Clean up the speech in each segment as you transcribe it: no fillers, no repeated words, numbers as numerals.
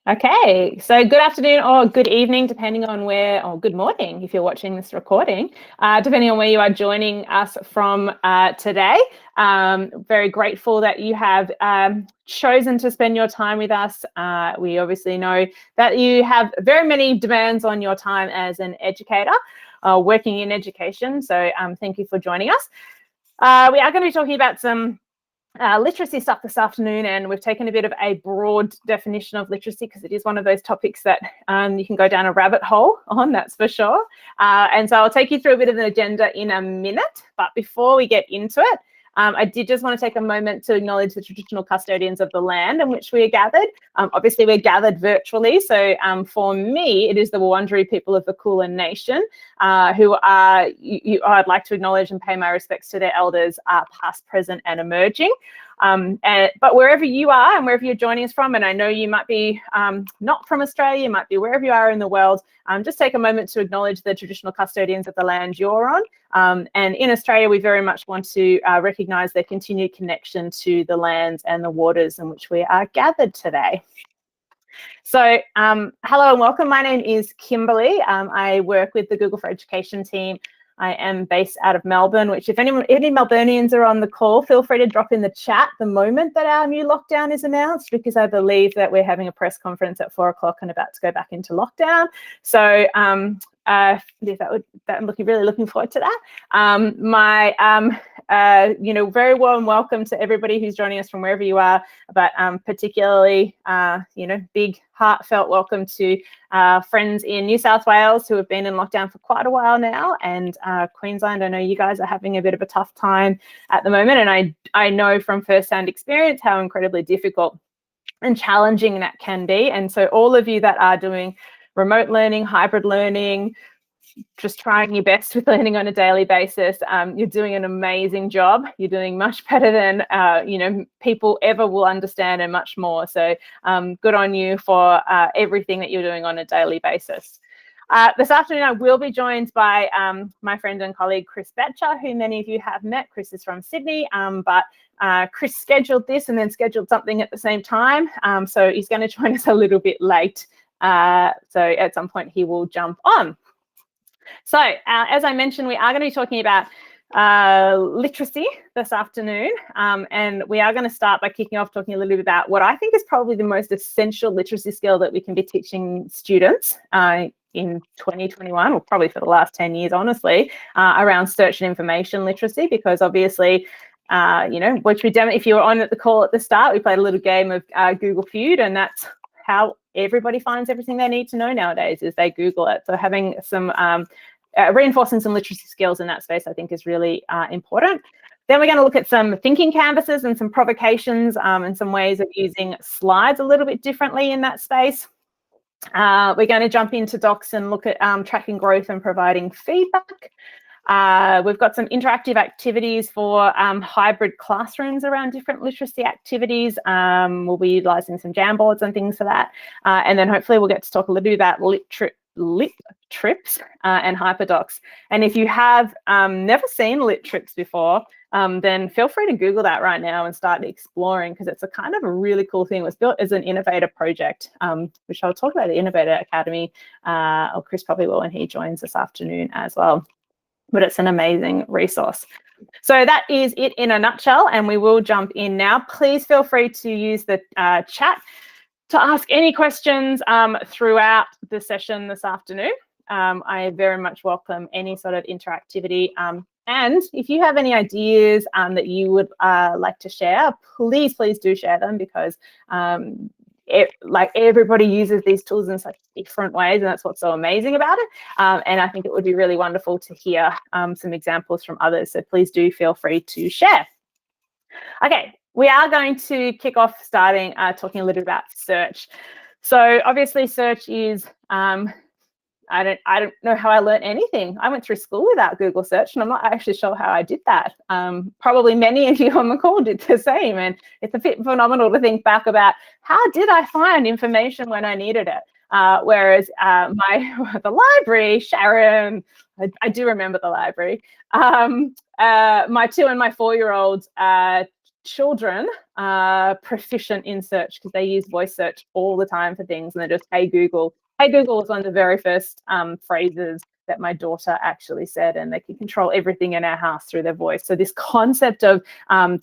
Okay, so good afternoon or good evening, depending on where, or good morning if you're watching this recording, depending on where you are joining us from today. Very grateful that you have chosen to spend your time with us. We obviously know that you have very many demands on your time as an educator working in education, so thank you for joining us. We are going to be talking about some literacy stuff this afternoon, and we've taken a bit of a broad definition of literacy because it is one of those topics that you can go down a rabbit hole on, that's for sure. And so I'll take you through a bit of an agenda in a minute, but before we get into it, I did just want to take a moment to acknowledge the traditional custodians of the land in which we are gathered. Obviously, we're gathered virtually, so for me, it is the Wurundjeri people of the Kulin Nation who are, I'd like to acknowledge and pay my respects to their elders, past, present, and emerging. But wherever you are and wherever you're joining us from, and I know you might be not from Australia, you might be wherever you are in the world, just take a moment to acknowledge the traditional custodians of the land you're on. And in Australia, we very much want to recognise their continued connection to the lands and the waters in which we are gathered today. So hello and welcome. My name is Kimberly. I work with the Google for Education team. I am based out of Melbourne, which if any Melburnians are on the call, feel free to drop in the chat the moment that our new lockdown is announced, because I believe that we're having a press conference at 4 o'clock and about to go back into lockdown. So I'm really looking forward to that. Very warm welcome to everybody who's joining us from wherever you are, but particularly, big heartfelt welcome to friends in New South Wales who have been in lockdown for quite a while now, and Queensland. I know you guys are having a bit of a tough time at the moment, and I know from firsthand experience how incredibly difficult and challenging that can be. And so all of you that are doing remote learning, hybrid learning, just trying your best with learning on a daily basis, you're doing an amazing job. You're doing much better than people ever will understand, and much more. So good on you for everything that you're doing on a daily basis. This afternoon, I will be joined by my friend and colleague, Chris Betcher, who many of you have met. Chris is from Sydney, but Chris scheduled this and then scheduled something at the same time. So he's going to join us a little bit late. So at some point, he will jump on. So as I mentioned, we are going to be talking about literacy this afternoon, and we are going to start by kicking off talking a little bit about what I think is probably the most essential literacy skill that we can be teaching students in 2021, or probably for the last 10 years, honestly, around search and information literacy, because obviously, which we if you were on at the call at the start, we played a little game of Google Feud, and that's how everybody finds everything they need to know nowadays, is they Google it. So having some reinforcing some literacy skills in that space, I think, is really important. Then we're going to look at some thinking canvases and some provocations and some ways of using slides a little bit differently in that space. We're going to jump into docs and look at tracking growth and providing feedback. We've got some interactive activities for hybrid classrooms around different literacy activities. We'll be utilising some Jamboards and things for that. And then hopefully we'll get to talk a little bit about lit trips and hyperdocs. And if you have never seen lit trips before, then feel free to Google that right now and start exploring, because it's a kind of a really cool thing. It was built as an innovator project, which I'll talk about the Innovator Academy, or Chris probably will when he joins this afternoon as well. But it's an amazing resource. So that is it in a nutshell, and we will jump in now. Please feel free to use the chat to ask any questions throughout the session this afternoon. I very much welcome any sort of interactivity. And if you have any ideas that you would like to share, please do share them, because everybody uses these tools in such different ways, and that's what's so amazing about it. And I think it would be really wonderful to hear some examples from others. So please do feel free to share. Okay, we are going to kick off talking a little bit about search. So obviously search is, I don't know how I learned anything. I went through school without Google search, and I'm not actually sure how I did that. Probably many of you on the call did the same, and it's a bit phenomenal to think back about how did I find information when I needed it. Whereas the library, Sharon, I do remember the library. My 2 and my 4-year-olds children are proficient in search because they use voice search all the time for things, and they're just, hey Google. Hey Google was one of the very first phrases that my daughter actually said, and they can control everything in our house through their voice. So this concept of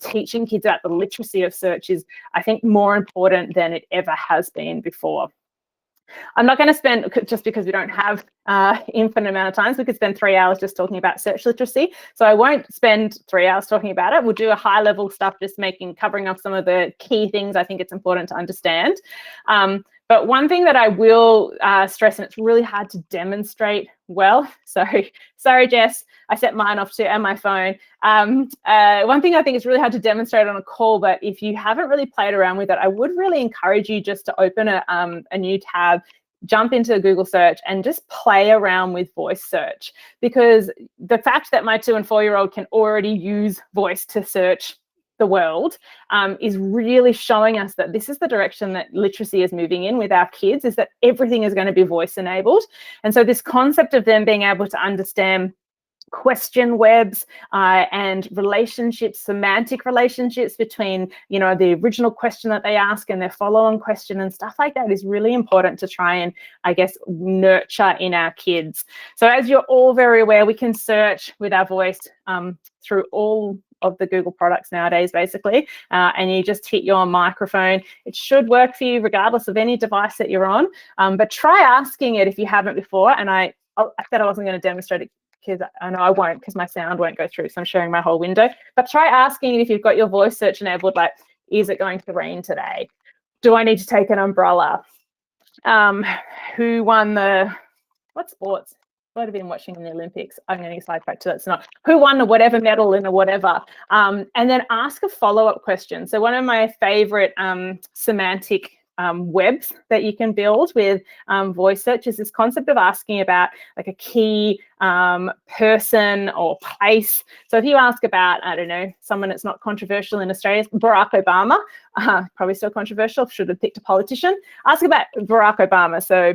teaching kids about the literacy of search is, I think, more important than it ever has been before. I'm not going to spend, just because we don't have infinite amount of time, so we could spend 3 hours just talking about search literacy. So I won't spend 3 hours talking about it. We'll do a high level stuff, just covering off some of the key things I think it's important to understand. But one thing that I will stress, and it's really hard to demonstrate well, sorry Jess, I set mine off too, and my phone. One thing I think is really hard to demonstrate on a call, but if you haven't really played around with it, I would really encourage you just to open a new tab, jump into Google search and just play around with voice search, because the fact that my 2- and 4-year-old can already use voice to search the world is really showing us that this is the direction that literacy is moving in with our kids, is that everything is going to be voice enabled. And so this concept of them being able to understand question webs and relationships, semantic relationships between, you know, the original question that they ask and their follow-on question and stuff like that is really important to try and, I guess, nurture in our kids. So as you're all very aware, we can search with our voice through all of the Google products nowadays, basically, and you just hit your microphone. It should work for you regardless of any device that you're on, but try asking it if you haven't before. And I said I wasn't going to demonstrate it, because I know I won't, because my sound won't go through, so I'm sharing my whole window. But try asking it if you've got your voice search enabled, like, is it going to rain today? Do I need to take an umbrella? Who won what sports? I've been watching in the Olympics. I'm going to slide back to that. It's not who won the whatever medal in the whatever. And then ask a follow-up question. So one of my favorite semantic webs that you can build with voice search is this concept of asking about like a key person or place. So if you ask about, I don't know, someone that's not controversial in Australia, Barack Obama, probably still controversial, should have picked a politician. Ask about Barack Obama. So,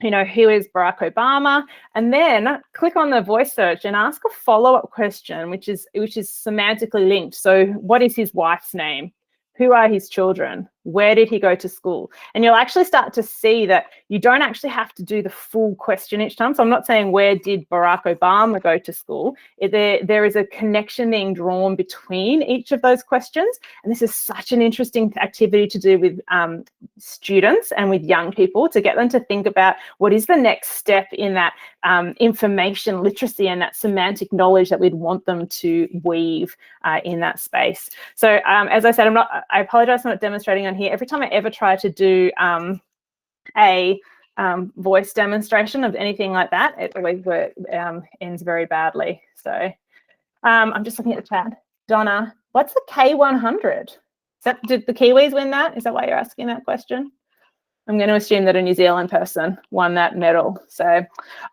you know, who is Barack Obama? And then click on the voice search and ask a follow-up question, which is semantically linked. So what is his wife's name? Who are his children? Where did he go to school? And you'll actually start to see that you don't actually have to do the full question each time. So I'm not saying where did Barack Obama go to school. There is a connection being drawn between each of those questions. And this is such an interesting activity to do with students and with young people, to get them to think about what is the next step in that information literacy and that semantic knowledge that we'd want them to weave in that space. So as I said, I apologize for not demonstrating on here. Every time I ever try to do a voice demonstration of anything like that, it always ends very badly. So I'm just looking at the chat. Donna, what's the K100? Did the Kiwis win that? Is that why you're asking that question? I'm going to assume that a New Zealand person won that medal. So,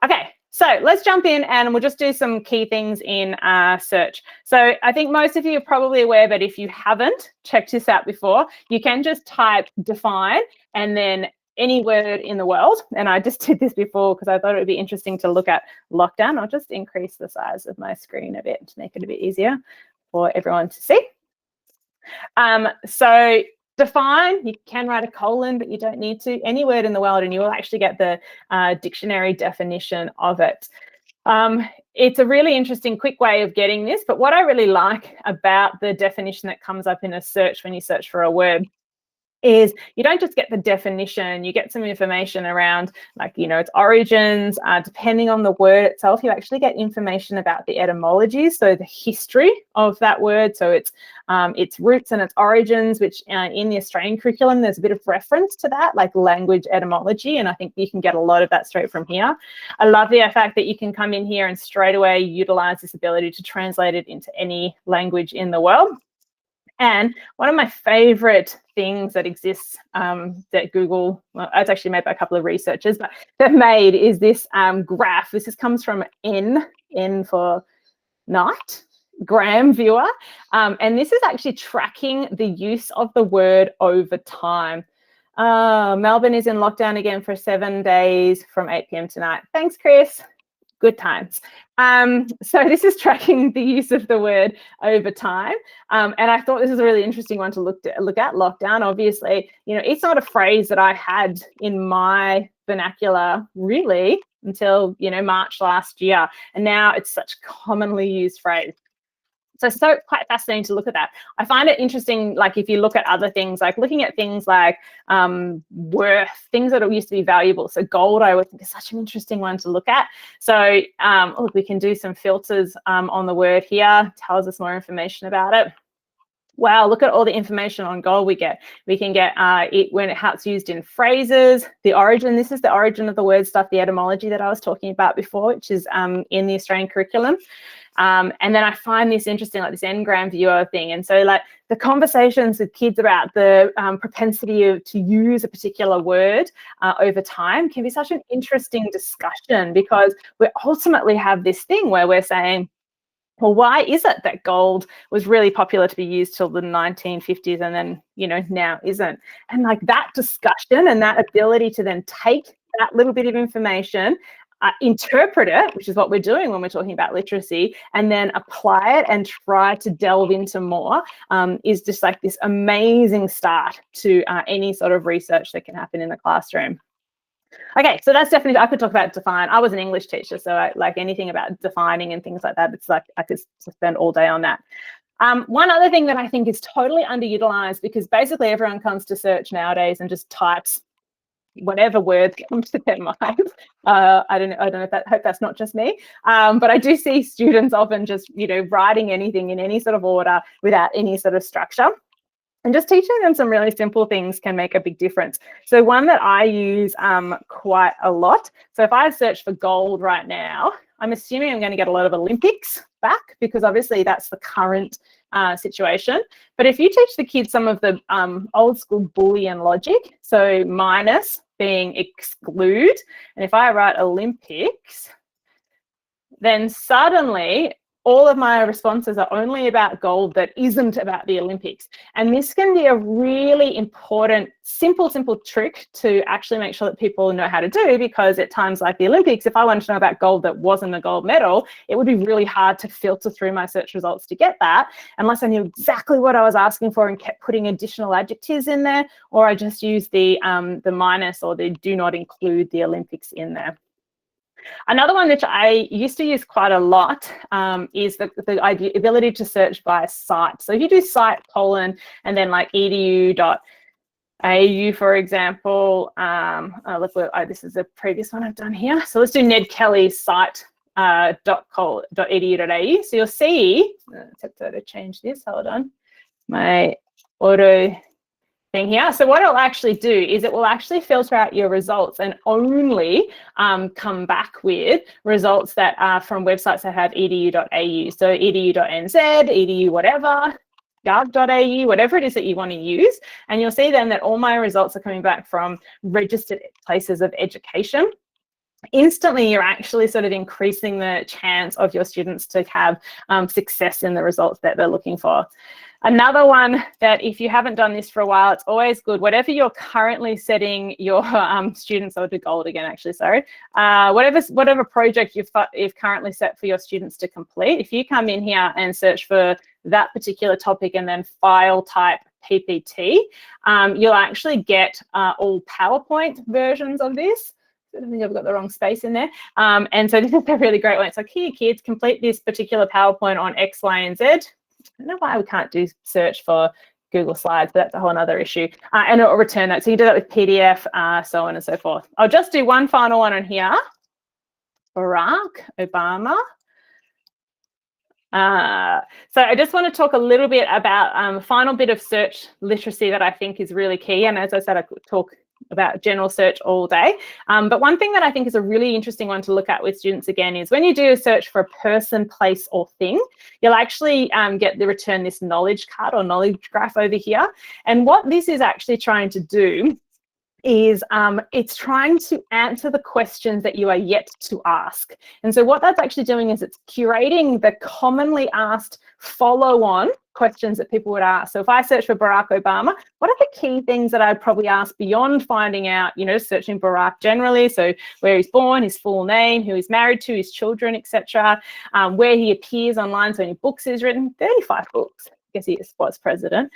okay. So let's jump in and we'll just do some key things in search. So I think most of you are probably aware, but if you haven't checked this out before, you can just type define and then any word in the world. And I just did this before because I thought it would be interesting to look at lockdown. I'll just increase the size of my screen a bit to make it a bit easier for everyone to see. So define, you can write a colon, but you don't need to. Any word in the world, and you will actually get the dictionary definition of it. It's a really interesting, quick way of getting this, but what I really like about the definition that comes up in a search when you search for a word is you don't just get the definition, you get some information around, like, you know, its origins. Depending on the word itself, you actually get information about the etymology, so the history of that word, so its roots and its origins, which in the Australian curriculum, there's a bit of reference to that, like language etymology, and I think you can get a lot of that straight from here. I love the fact that you can come in here and straight away utilize this ability to translate it into any language in the world. And one of my favorite things that exists that Google, well, it's actually made by a couple of researchers, but they've made is this graph. This comes from N for night, Gram viewer. And this is actually tracking the use of the word over time. Melbourne is in lockdown again for 7 days from 8 p.m. tonight. Thanks, Chris. Good times. So this is tracking the use of the word over time. And I thought this is a really interesting one to look at. Lockdown, obviously, it's not a phrase that I had in my vernacular really until, March last year. And now it's such a commonly used phrase. So quite fascinating to look at that. I find it interesting, like if you look at other things, like looking at things like worth, things that used to be valuable. So gold, I would think, is such an interesting one to look at. So look, we can do some filters on the word here, tells us more information about it. Wow, look at all the information on gold we get. We can get how it's used in phrases, the origin. This is the origin of the word stuff, the etymology that I was talking about before, which is in the Australian curriculum. And then I find this interesting, like this Ngram viewer thing. And so like the conversations with kids about the propensity to use a particular word over time can be such an interesting discussion, because we ultimately have this thing where we're saying, well, why is it that gold was really popular to be used till the 1950s and then, now isn't? And like that discussion and that ability to then take that little bit of information, interpret it, which is what we're doing when we're talking about literacy, and then apply it and try to delve into more, is just like this amazing start to any sort of research that can happen in the classroom. Okay, so that's definitely, I could talk about define. I was an English teacher, so I like anything about defining and things like that. It's like I could spend all day on that. One other thing that I think is totally underutilized, because basically everyone comes to search nowadays and just types whatever words come to their mind. I don't know if that, hope that's not just me, but I do see students often just, writing anything in any sort of order without any sort of structure. And just teaching them some really simple things can make a big difference. So one that I use quite a lot. So if I search for gold right now, I'm assuming I'm going to get a lot of Olympics back, because obviously that's the current situation. But if you teach the kids some of the old school Boolean logic, so minus being exclude, and if I write Olympics, then suddenly all of my responses are only about gold that isn't about the Olympics. And this can be a really important, simple trick to actually make sure that people know how to do, because at times like the Olympics, if I wanted to know about gold that wasn't a gold medal, it would be really hard to filter through my search results to get that, unless I knew exactly what I was asking for and kept putting additional adjectives in there, or I just used the minus or the do not include the Olympics in there. Another one which I used to use quite a lot is the ability to search by site. So if you do site : and then like edu.au, for example, look, this is a previous one I've done here. So let's do Ned Kelly's site .edu.au. So you'll see, let's have to change this, hold on, my auto thing here. So what it'll actually do is it will actually filter out your results and only come back with results that are from websites that have edu.au. So edu.nz, edu whatever, gov.au, whatever it is that you want to use. And you'll see then that all my results are coming back from registered places of education. Instantly, you're actually sort of increasing the chance of your students to have success in the results that they're looking for. Another one that, if you haven't done this for a while, it's always good, whatever you're currently setting your students, I'll do gold again, actually, sorry, whatever project you've currently set for your students to complete, if you come in here and search for that particular topic and then file type PPT, you'll actually get all PowerPoint versions of this. I think I've got the wrong space in there. And so this is a really great one. It's like, here, kids, complete this particular PowerPoint on X, Y, and Z. I don't know why we can't do search for Google Slides, but that's a whole other issue. And it will return that. So you can do that with PDF, so on and so forth. I'll just do one final one on here. Barack Obama. So I just want to talk a little bit about a final bit of search literacy that I think is really key. And as I said, I could talk about general search all day. But one thing that I think is a really interesting one to look at with students again is when you do a search for a person, place, or thing, you'll actually get the return this knowledge card or knowledge graph over here. And what this is actually trying to do is it's trying to answer the questions that you are yet to ask. And so what that's actually doing is it's curating the commonly asked follow-on questions that people would ask. So if I search for Barack Obama, what are the key things that I'd probably ask beyond finding out, you know, searching Barack generally? So where he's born, his full name, who he's married to, his children, etc., where he appears online, so any books he's written, 35 books. I guess he was president,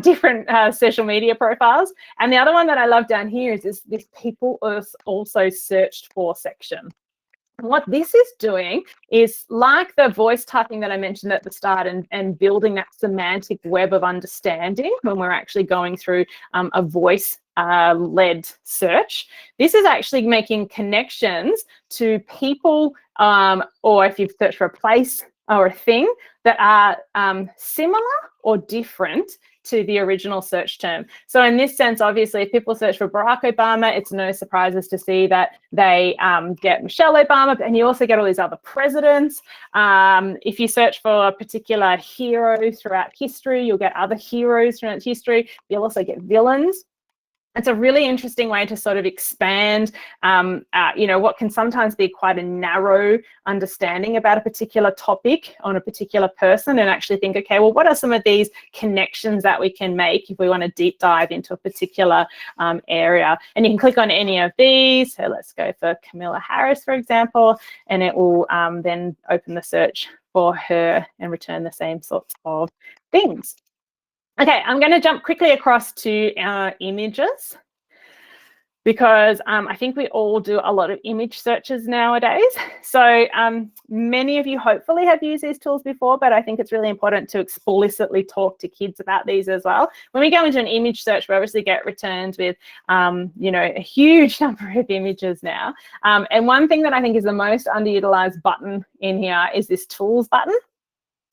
different social media profiles. And the other one that I love down here is this people also searched for section. What this is doing is like the voice typing that I mentioned at the start, and building that semantic web of understanding when we're actually going through a voice led search. This is actually making connections to people, or if you've searched for a place or a thing, that are similar or different to the original search term. So in this sense, obviously, if people search for Barack Obama, it's no surprises to see that they get Michelle Obama, and you also get all these other presidents. If you search for a particular hero throughout history, you'll get other heroes throughout history. You'll also get villains. It's a really interesting way to sort of expand, you know, what can sometimes be quite a narrow understanding about a particular topic on a particular person, and actually think, okay, well, what are some of these connections that we can make if we want to deep dive into a particular area? And you can click on any of these. So let's go for Kamala Harris, for example, and it will then open the search for her and return the same sorts of things. Okay, I'm going to jump quickly across to our images, because I think we all do a lot of image searches nowadays. So many of you hopefully have used these tools before, but I think it's really important to explicitly talk to kids about these as well. When we go into an image search, we obviously get returns with, you know, a huge number of images now. And one thing that I think is the most underutilized button in here is this tools button.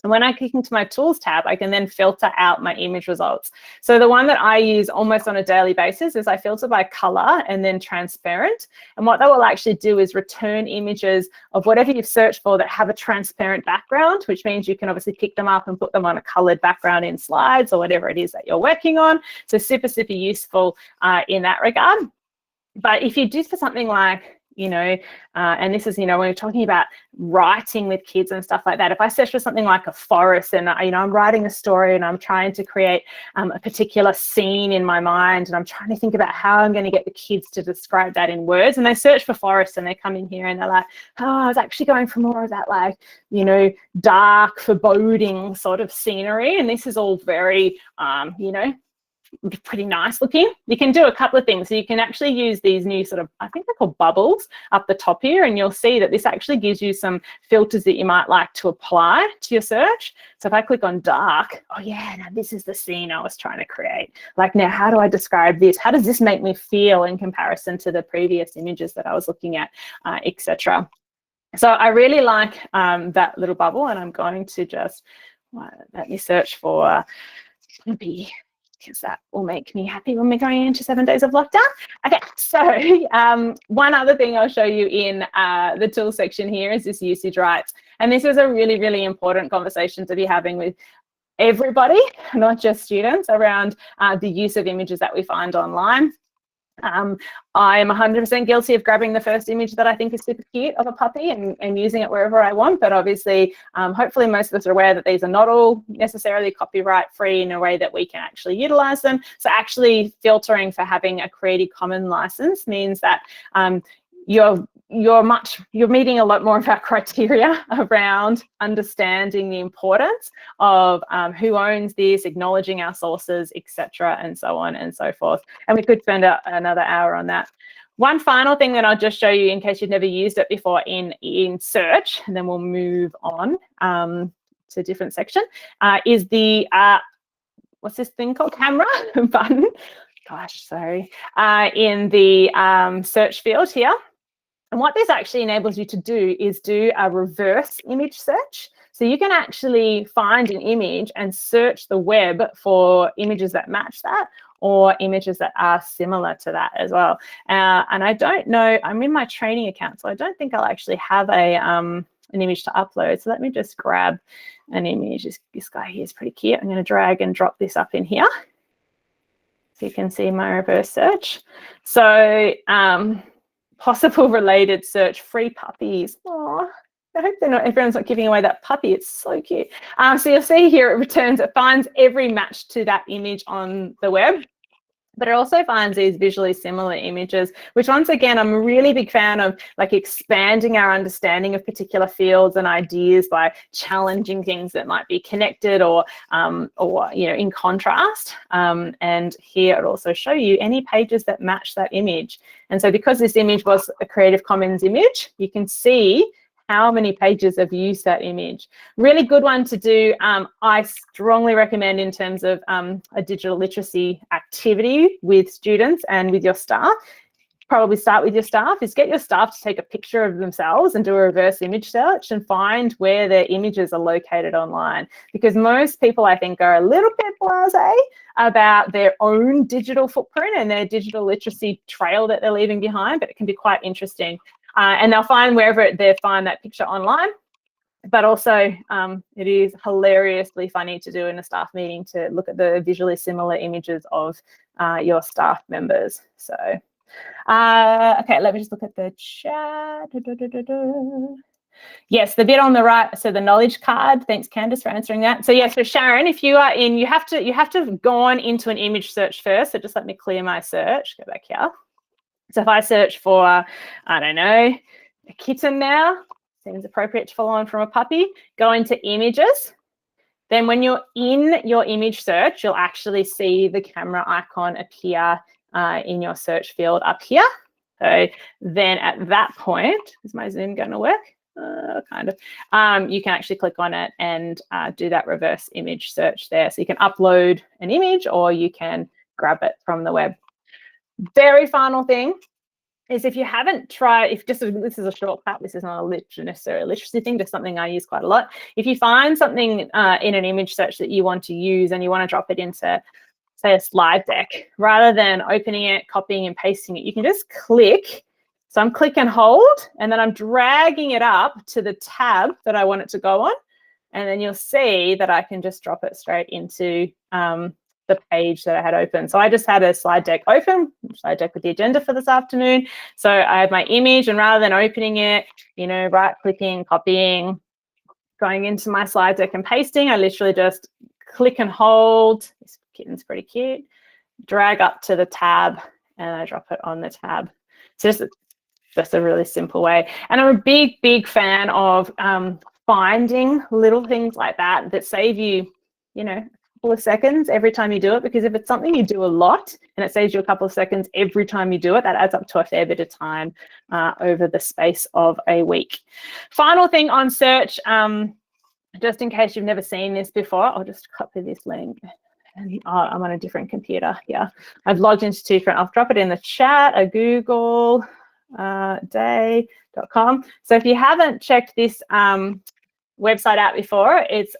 And when I click into my tools tab, I can then filter out my image results. So the one that I use almost on a daily basis is I filter by color and then transparent. And what that will actually do is return images of whatever you've searched for that have a transparent background, which means you can obviously pick them up and put them on a colored background in slides or whatever it is that you're working on. So super, super useful in that regard. But if you do for something like, you know, and this is, you know, when we're talking about writing with kids and stuff like that, if I search for something like a forest and, you know, I'm writing a story and I'm trying to create a particular scene in my mind, and I'm trying to think about how I'm going to get the kids to describe that in words, and they search for forest and they come in here and they're like, oh, I was actually going for more of that, like, you know, dark, foreboding sort of scenery. And this is all very, you know, pretty nice looking. You can do a couple of things. So you can actually use these new sort of, I think they're called bubbles up the top here, and you'll see that this actually gives you some filters that you might like to apply to your search. So if I click on dark, oh yeah, now this is the scene I was trying to create. Like, now how do I describe this? How does this make me feel in comparison to the previous images that I was looking at, etc. So I really like that little bubble, and I'm going to just let me search for puppy, because that will make me happy when we're going into 7 days of lockdown. Okay, so one other thing I'll show you in the tool section here is this usage rights. And this is a really, really important conversation to be having with everybody, not just students, around the use of images that we find online. I'm 100% guilty of grabbing the first image that I think is super cute of a puppy and using it wherever I want, but obviously, hopefully most of us are aware that these are not all necessarily copyright free in a way that we can actually utilize them. So actually filtering for having a Creative Commons license means that you're meeting a lot more of our criteria around understanding the importance of who owns this, acknowledging our sources, etc., and so on and so forth. And we could spend another hour on that. One final thing that I'll just show you in case you've never used it before in search, and then we'll move on to a different section, is the, what's this thing called? Camera button. Gosh, sorry. In the search field here. And what this actually enables you to do is do a reverse image search. So you can actually find an image and search the web for images that match that, or images that are similar to that as well. And I don't know, I'm in my training account, so I don't think I'll actually have an image to upload. So let me just grab an image. This guy here is pretty cute. I'm going to drag and drop this up in here so you can see my reverse search. So possible related search, free puppies. Aww. I hope everyone's not giving away that puppy. It's so cute. So you'll see here it finds every match to that image on the web, but it also finds these visually similar images, which once again, I'm a really big fan of, like expanding our understanding of particular fields and ideas by challenging things that might be connected or in contrast. And here it'll also show you any pages that match that image. And so because this image was a Creative Commons image, you can see how many pages have used that image. Really good one to do. I strongly recommend in terms of a digital literacy activity with students and with your staff. Probably start with your staff, is get your staff to take a picture of themselves and do a reverse image search and find where their images are located online. Because most people, I think, are a little bit blasé about their own digital footprint and their digital literacy trail that they're leaving behind, but it can be quite interesting. And they'll find wherever they find that picture online, but also it is hilariously funny to do in a staff meeting to look at the visually similar images of your staff members. So, okay, let me just look at the chat. Yes, the bit on the right, so the knowledge card. Thanks, Candice, for answering that. So yes, for Sharon, if you are in, you have to have gone into an image search first. So just let me clear my search. Go back here. So if I search for, I don't know, a kitten now, seems appropriate to follow on from a puppy, go into images. Then when you're in your image search, you'll actually see the camera icon appear in your search field up here. So then at that point, is my Zoom going to work? Kind of. You can actually click on it and do that reverse image search there. So you can upload an image or you can grab it from the web. Very final thing is, if you haven't tried, this is a shortcut, this is not necessarily a literacy thing, just something I use quite a lot. If you find something in an image search that you want to use and you want to drop it into, say, a slide deck, rather than opening it, copying and pasting it, you can just click. So I'm click and hold, and then I'm dragging it up to the tab that I want it to go on. And then you'll see that I can just drop it straight into the page that I had open. So I just had a slide deck open, slide deck with the agenda for this afternoon. So I have my image, and rather than opening it, right clicking, copying, going into my slide deck and pasting, I literally just click and hold. This kitten's pretty cute. Drag up to the tab and I drop it on the tab. So just a really simple way. And I'm a big, big fan of finding little things like that that save you, a couple of seconds every time you do it, because if it's something you do a lot and it saves you a couple of seconds every time you do it, that adds up to a fair bit of time over the space of a week. Final thing on search, just in case you've never seen this before, I'll just copy this link. I'm on a different computer here. I've logged into two different, I'll drop it in the chat, a Google day.com. So if you haven't checked this website out before, it's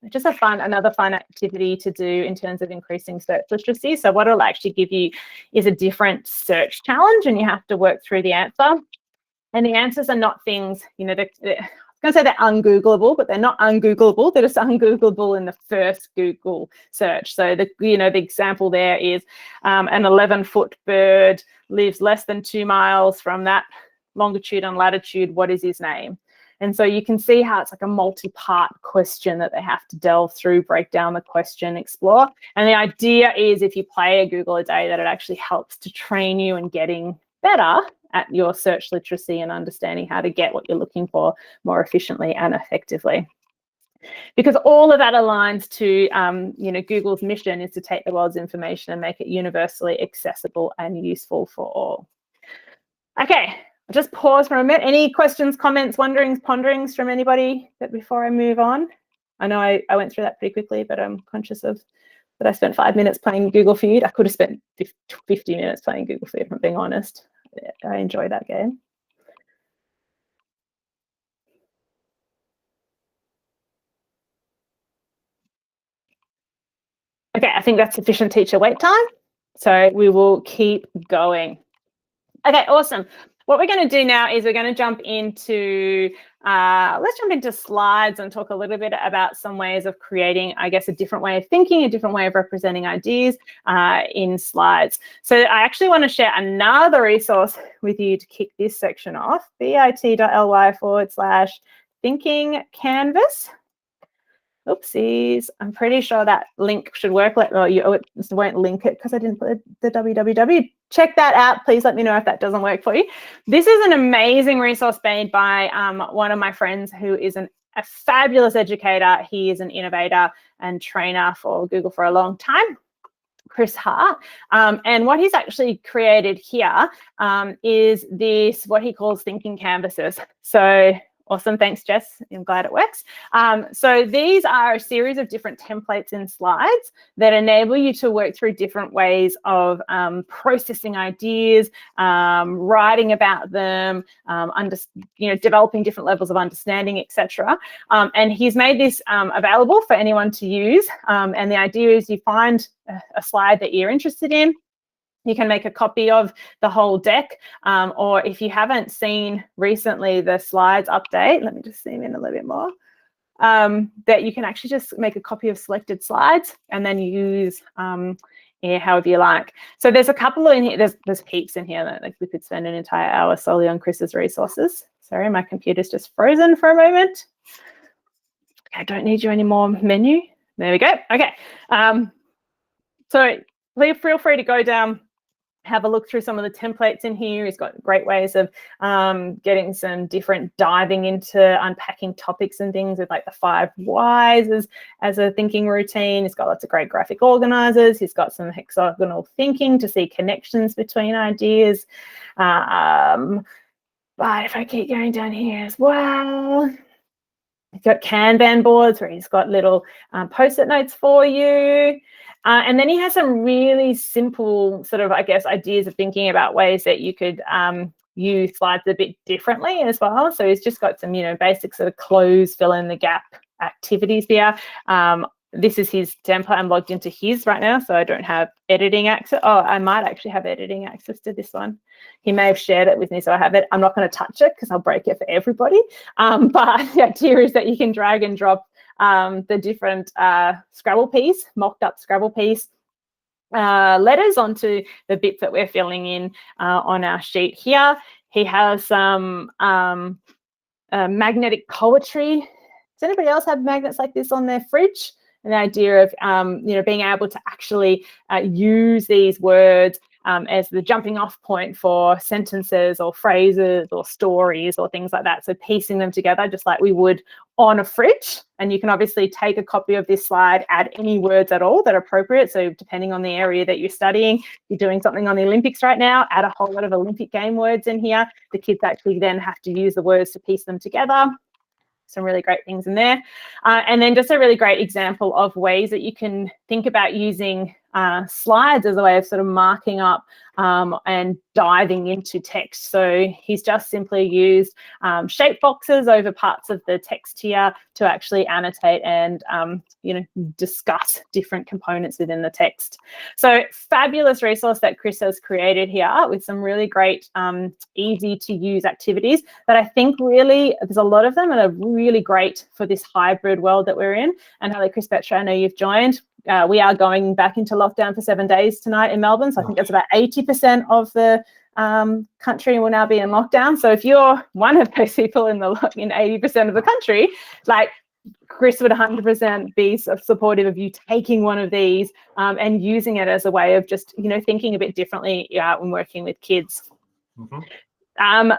just another fun activity to do in terms of increasing search literacy. So what it'll actually give you is a different search challenge, and you have to work through the answer. And the answers are not things, I was going to say they're ungoogleable, but they're not ungoogleable. They're just ungoogleable in the first Google search. So the example there is an 11-foot bird lives less than 2 miles from that longitude and latitude. What is his name? And so you can see how it's like a multi-part question that they have to delve through, break down the question, explore. And the idea is, if you play a Google a day, that it actually helps to train you in getting better at your search literacy and understanding how to get what you're looking for more efficiently and effectively. Because all of that aligns to, Google's mission is to take the world's information and make it universally accessible and useful for all. Okay, I'll just pause for a minute. Any questions, comments, wonderings, ponderings from anybody before I move on? I know I went through that pretty quickly, but I'm conscious of that I spent 5 minutes playing Google Feud. I could have spent 50 minutes playing Google Feud, if I'm being honest. I enjoy that game. Okay, I think that's sufficient teacher wait time. So we will keep going. Okay, awesome. What we're going to do now is we're going to jump into, let's jump into slides and talk a little bit about some ways of creating, I guess, a different way of thinking, a different way of representing ideas in slides. So I actually want to share another resource with you to kick this section off, bit.ly/. thinking canvas. Oopsies, I'm pretty sure that link should work. It won't link it because I didn't put the www. Check that out. Please let me know if that doesn't work for you. This is an amazing resource made by one of my friends who is a fabulous educator. He is an innovator and trainer for Google for a long time, Chris Hart. And what he's actually created here is this, what he calls thinking canvases. So awesome, thanks Jess, I'm glad it works. So these are a series of different templates in slides that enable you to work through different ways of processing ideas, writing about them, developing different levels of understanding, etc. And he's made this available for anyone to use. And the idea is you find a slide that you're interested in. You can make a copy of the whole deck, or if you haven't seen recently the slides update, let me just zoom in a little bit more, that you can actually just make a copy of selected slides and then use however you like. So there's a couple in here, there's heaps in here that we could spend an entire hour solely on Chris's resources. Sorry, my computer's just frozen for a moment. I don't need you anymore, menu. There we go. Okay. So feel free to go down, have a look through some of the templates in here. He's got great ways of getting some different diving into unpacking topics and things with like the 5 whys as a thinking routine. He's got lots of great graphic organizers. He's got some hexagonal thinking to see connections between ideas. But if I keep going down here as well, he's got Kanban boards where he's got little post-it notes for you. And then he has some really simple sort of, I guess, ideas of thinking about ways that you could use slides a bit differently as well. So he's just got some, basic sort of close, fill in the gap activities here. This is his template. I'm logged into his right now, so I don't have editing access. Oh, I might actually have editing access to this one. He may have shared it with me, so I have it. I'm not going to touch it because I'll break it for everybody. But the idea is that you can drag and drop the different Scrabble piece, mocked up Scrabble piece letters onto the bits that we're filling in on our sheet here. He has some magnetic poetry. Does anybody else have magnets like this on their fridge? And the idea of being able to actually use these words as the jumping off point for sentences or phrases or stories or things like that. So piecing them together just like we would on a fridge. And you can obviously take a copy of this slide, add any words at all that are appropriate. So depending on the area that you're studying, you're doing something on the Olympics right now, add a whole lot of Olympic game words in here. The kids actually then have to use the words to piece them together. Some really great things in there. And then just a really great example of ways that you can think about using slides as a way of sort of marking up and diving into text. So he's just simply used shape boxes over parts of the text here to actually annotate and discuss different components within the text. So fabulous resource that Chris has created here with some really great easy to use activities that I think really, there's a lot of them and are really great for this hybrid world that we're in. And hello, Chris Petra, I know you've joined. We are going back into lockdown for 7 days tonight in Melbourne. So I think that's about 80% of the country will now be in lockdown. So if you're one of those people in 80% of the country, like Chris would 100% be supportive of you taking one of these and using it as a way of just, thinking a bit differently when working with kids. Mm-hmm.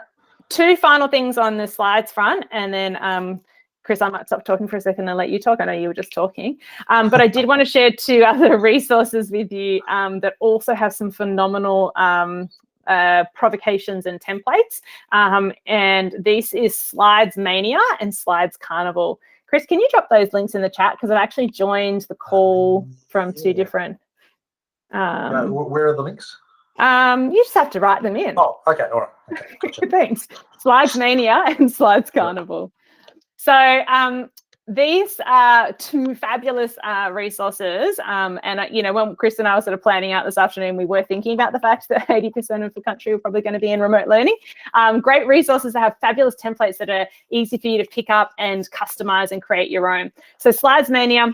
2 final things on the slides front, and then Chris, I might stop talking for a second and let you talk. I know you were just talking. But I did want to share 2 other resources with you that also have some phenomenal provocations and templates. And this is Slidesmania and Slides Carnival. Chris, can you drop those links in the chat? Because I've actually joined the call from 2 different. Where are the links? You just have to write them in. Oh, okay. All right. Okay, gotcha. Thanks. Slidesmania and Slides Carnival. So these are 2 fabulous resources. And, when Chris and I were sort of planning out this afternoon, we were thinking about the fact that 80% of the country were probably going to be in remote learning. Great resources that have fabulous templates that are easy for you to pick up and customize and create your own. So Slidesmania,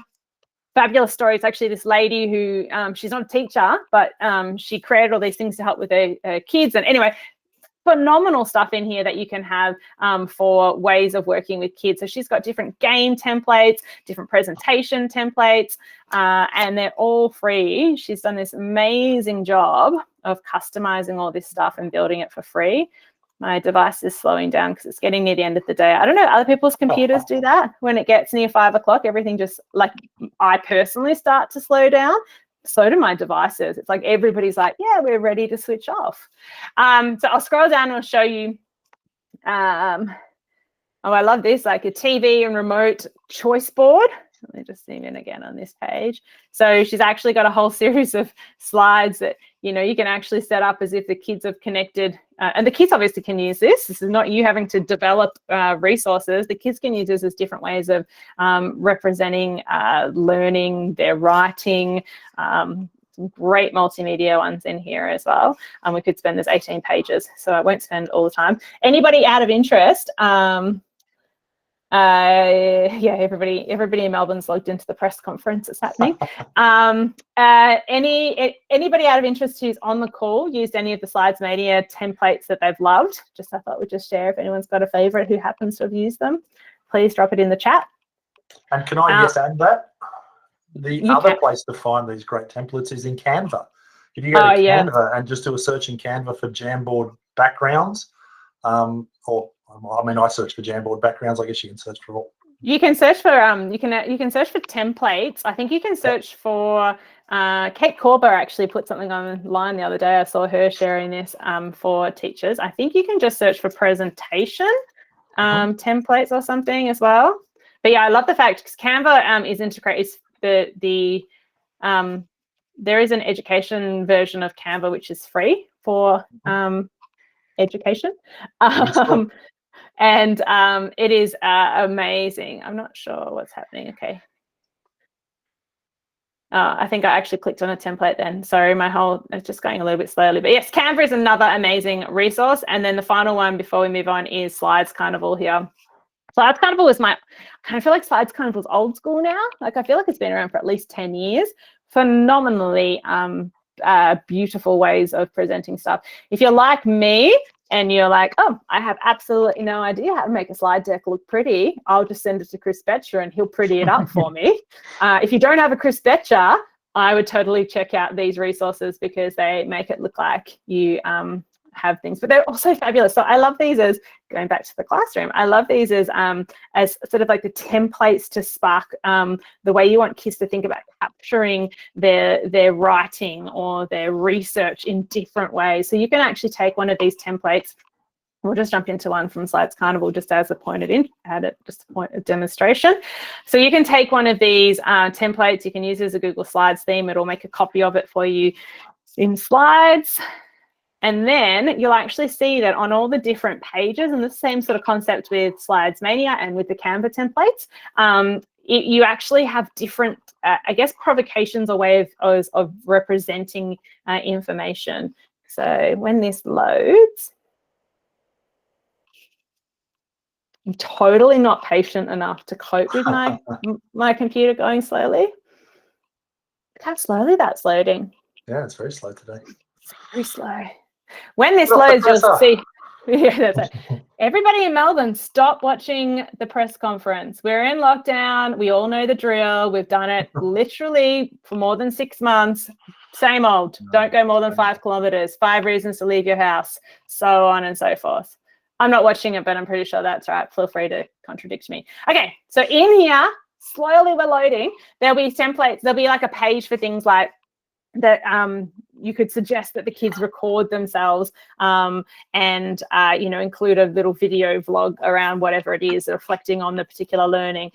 fabulous story. It's actually this lady who, she's not a teacher, but she created all these things to help with her kids. And anyway, phenomenal stuff in here that you can have for ways of working with kids. So she's got different game templates, different presentation templates, and they're all free. She's done this amazing job of customizing all this stuff and building it for free. My device is slowing down because it's getting near the end of the day. I don't know, other people's computers do that. When it gets near 5 o'clock, everything just, like, I personally start to slow down. So do my devices. It's like everybody's like, yeah, we're ready to switch off. So I'll scroll down and I'll show you. Oh, I love this, like a TV and remote choice board. Let me just zoom in again on this page. So she's actually got a whole series of slides that, you know, you can actually set up as if the kids have connected. And the kids obviously can use this. This is not you having to develop resources. The kids can use this as different ways of representing learning, their writing, some great multimedia ones in here as well. We could spend, there's 18 pages, so I won't spend all the time. Anybody out of interest, yeah, everybody in Melbourne's logged into the press conference. It's happening. Anybody out of interest who's on the call used any of the Slidesmania templates that they've loved? Just, I thought we'd just share if anyone's got a favorite who happens to have used them. Please drop it in the chat. And can I just add that the other place to find these great templates is in Canva. If you go to Canva and just do a search in Canva for Jamboard backgrounds, or I mean, I search for Jamboard backgrounds. I guess you can search for all. You can search for you can search for templates. I think you can search for Kate Corber actually put something online the other day. I saw her sharing this for teachers. I think you can just search for presentation templates or something as well. But yeah, I love the fact because Canva is integrated. There is an education version of Canva which is free for education. And it is amazing. I'm not sure what's happening. Okay. I think I actually clicked on a template then. Sorry, it's just going a little bit slowly. But yes, Canva is another amazing resource. And then the final one before we move on is Slides Carnival here. Slides Carnival is I kind of feel like Slides Carnival is old school now. Like I feel like it's been around for at least 10 years. Phenomenally beautiful ways of presenting stuff. If you're like me, and you're like, oh, I have absolutely no idea how to make a slide deck look pretty, I'll just send it to Chris Betcher and he'll pretty it up for me. If you don't have a Chris Betcher, I would totally check out these resources because they make it look like you have things, but they're also fabulous. So I love these as, going back to the classroom, I love these as sort of like the templates to spark the way you want kids to think about capturing their writing or their research in different ways. So you can actually take one of these templates. We'll just jump into one from Slides Carnival just as a point of demonstration. So you can take one of these templates, you can use it as a Google Slides theme, it'll make a copy of it for you in Slides. And then you'll actually see that on all the different pages, and the same sort of concept with Slidesmania and with the Canva templates, you actually have different, I guess, provocations or ways of representing information. So when this loads, I'm totally not patient enough to cope with my computer going slowly. Look how slowly that's loading. Yeah, it's very slow today. It's very slow. When this loads, you'll see. Yeah, that's it. Everybody in Melbourne, stop watching the press conference. We're in lockdown. We all know the drill. We've done it literally for more than 6 months. Same old. Don't go more than 5 kilometers. 5 reasons to leave your house. So on and so forth. I'm not watching it, but I'm pretty sure that's right. Feel free to contradict me. Okay, so in here, slowly we're loading. There'll be templates. There'll be like a page for things like that you could suggest that the kids record themselves and you know, include a little video vlog around whatever it is reflecting on the particular learning.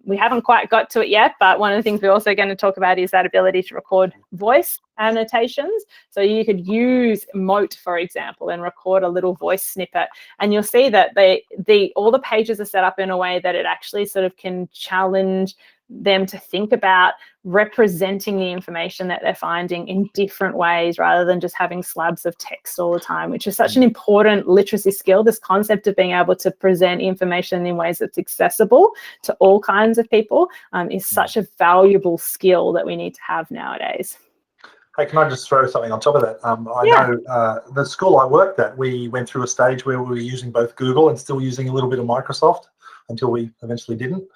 We haven't quite got to it yet, but one of the things we're also going to talk about is that ability to record voice annotations. So you could use Mote, for example, and record a little voice snippet, and you'll see that all the pages are set up in a way that it actually sort of can challenge them to think about representing the information that they're finding in different ways rather than just having slabs of text all the time, which is such an important literacy skill. This concept of being able to present information in ways that's accessible to all kinds of people is such a valuable skill that we need to have nowadays. Hey, can I just throw something on top of that? I Yeah. know the school I worked at, we went through a stage where we were using both Google and still using a little bit of Microsoft until we eventually didn't.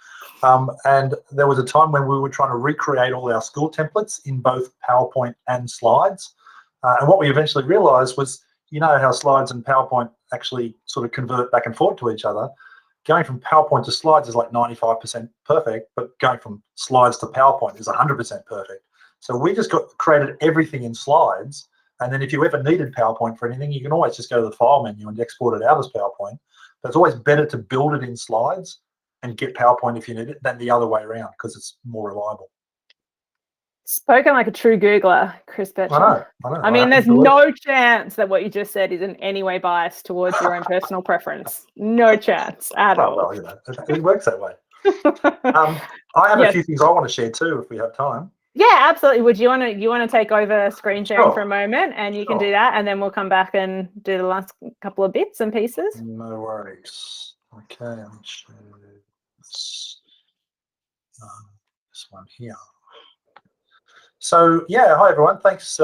And there was a time when we were trying to recreate all our school templates in both PowerPoint and slides. And what we eventually realized was, you know how slides and PowerPoint actually sort of convert back and forth to each other. Going from PowerPoint to slides is like 95% perfect, but going from slides to PowerPoint is 100% perfect. So we just created everything in slides. And then if you ever needed PowerPoint for anything, you can always just go to the file menu and export it out as PowerPoint. But it's always better to build it in slides and get PowerPoint if you need it than the other way around, because it's more reliable. Spoken like a true Googler, Chris Betcham. I know. I mean, there's no chance that what you just said is in any way biased towards your own personal preference. No chance at all. Well, you know, it works that way. I have a few things I want to share too, if we have time. Yeah, absolutely. Would you want to take over screen sharing for a moment, and you can do that, and then we'll come back and do the last couple of bits and pieces. No worries. Okay, I'm share this one here. So yeah, hi everyone. Thanks,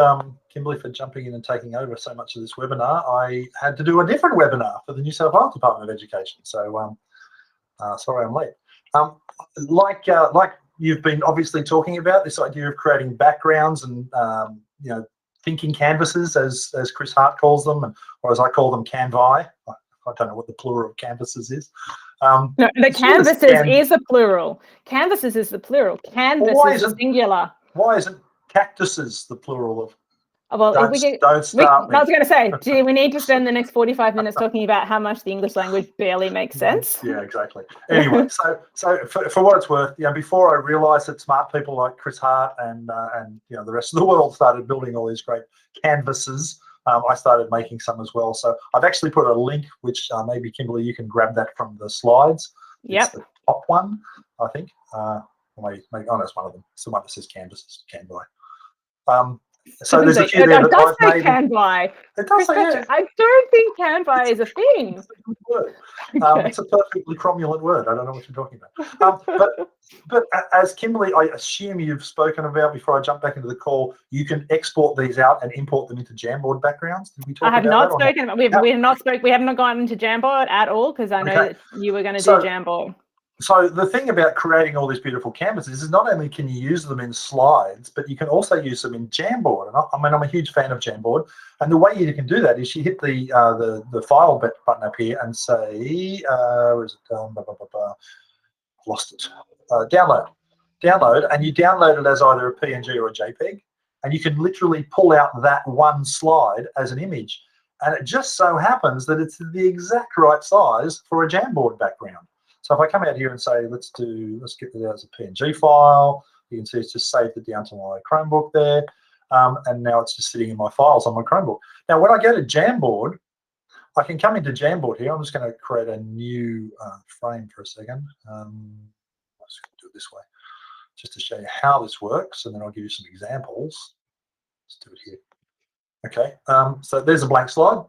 Kimberly, for jumping in and taking over so much of this webinar. I had to do a different webinar for the New South Wales Department of Education, so sorry I'm late. Like you've been obviously talking about, this idea of creating backgrounds and you know, thinking canvases, as Chris Hart calls them, or as I call them, canvae. I don't know what the plural of canvases is. No, the canvases is a plural. Canvases is the plural. Canvas is the singular. Why isn't cactuses the plural of? Well, don't start. I was going to say, do we need to spend the next 45 minutes talking about how much the English language barely makes sense? Yeah, exactly. Anyway, so for what it's worth, you know, before I realised that smart people like Chris Hart and you know, the rest of the world started building all these great canvases, I started making some as well. So I've actually put a link, which maybe Kimberly, you can grab that from the slides. Yep. It's the top one, I think. Maybe, oh, no, it's one of them. It's the one that says canvases, canvae. So there's a few there that I've made. Canvae. It does say, yeah. I don't think canvae is a thing. It's a good word. Okay. It's a perfectly cromulent word. I don't know what you're talking about. But as Kimberly, I assume you've spoken about before I jump back into the call, you can export these out and import them into Jamboard backgrounds. Did we talk about that? I have not spoken about. We have not gone into Jamboard at all, because I know that you were going to do Jamboard. So the thing about creating all these beautiful canvases is not only can you use them in slides, but you can also use them in Jamboard. And I mean, I'm a huge fan of Jamboard. And the way you can do that is you hit the file button up here and say, where is it? Lost it. Download, and you download it as either a PNG or a JPEG. And you can literally pull out that one slide as an image. And it just so happens that it's the exact right size for a Jamboard background. So if I come out here and say, let's get it out as a PNG file, you can see it's just saved it down to my Chromebook there. And now it's just sitting in my files on my Chromebook. Now, when I go to Jamboard, I can come into Jamboard here. I'm just going to create a new frame for a second. I'm just going to do it this way, just to show you how this works, and then I'll give you some examples. Let's do it here. Okay, so there's a blank slide.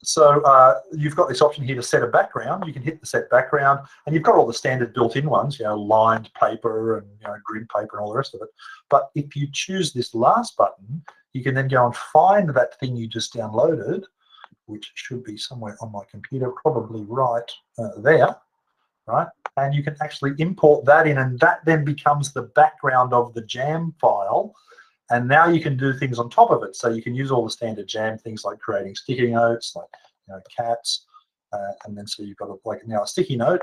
So you've got this option here to set a background. You can hit the set background, and you've got all the standard built-in ones, you know, lined paper and, you know, grid paper and all the rest of it. But if you choose this last button, you can then go and find that thing you just downloaded, which should be somewhere on my computer, probably right there, right? And you can actually import that in, and that then becomes the background of the Jam file. And now you can do things on top of it. So you can use all the standard Jam things like creating sticky notes, like, you know, cats, and then so you've got now a sticky note,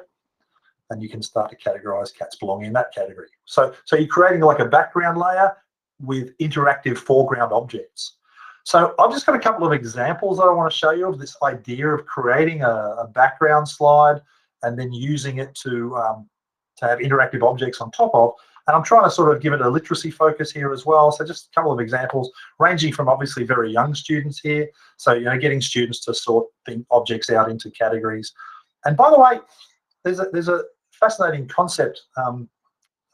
and you can start to categorize cats belonging in that category. So you're creating like a background layer with interactive foreground objects. So I've just got a couple of examples that I want to show you of this idea of creating a background slide and then using it to have interactive objects on top of. And I'm trying to sort of give it a literacy focus here as well. So just a couple of examples, ranging from obviously very young students here. So, you know, getting students to sort objects out into categories. And by the way, there's a fascinating concept